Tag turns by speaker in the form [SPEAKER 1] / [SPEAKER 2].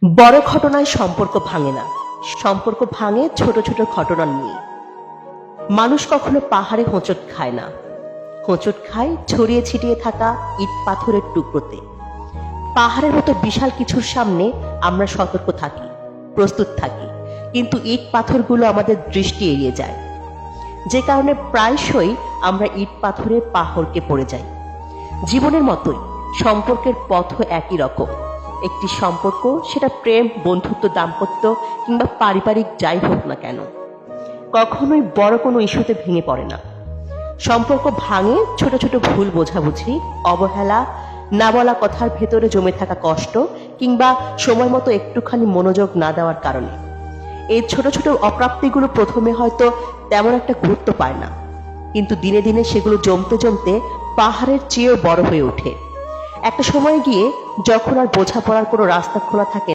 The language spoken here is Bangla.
[SPEAKER 1] বড় ঘটনায় সম্পর্ক ভাঙে না, সম্পর্ক ভাঙে ছোট ছোট ঘটনা নিয়ে। মানুষ কখনো পাহাড়ে হোঁচট খায় না, হোঁচট খায় ছড়িয়ে ছিটিয়ে থাকা ইট পাথরের টুকরোতে। পাহাড়ের মতো বিশাল কিছুর সামনে আমরা সতর্ক থাকি, প্রস্তুত থাকি, কিন্তু ইট পাথরগুলো আমাদের দৃষ্টি এড়িয়ে যায়, যে কারণে প্রায়শই আমরা ইট পাথরে পাহড়কে পড়ে যাই। জীবনের মতোই সম্পর্কের পথও একই রকম। একটি সম্পর্ক, সেটা প্রেম, বন্ধুত্ব, দাম্পত্য কিংবা পারিবারিক যাই হোক না কেন, কখনোই বড় কোনো ইস্যুতে ভেঙে পড়ে না। সম্পর্ক ভাঙে ছোট ছোট ভুল বোঝাবুঝি, অবহেলা, না বলা কথার ভেতরে জমে থাকা কষ্ট কিংবা সময় মতো একটুখানি মনোযোগ না দেওয়ার কারণে। এই ছোট ছোট অপ্রাপ্তিগুলো প্রথমে হয়তো তেমন একটা গুরুত্ব পায় না, কিন্তু দিনে দিনে সেগুলো জমতে জমতে পাহাড়ের চেয়েও বড় হয়ে ওঠে। একটা সময় গিয়ে যখন আর বোঝাপড়ার কোনো রাস্তা খোলা থাকে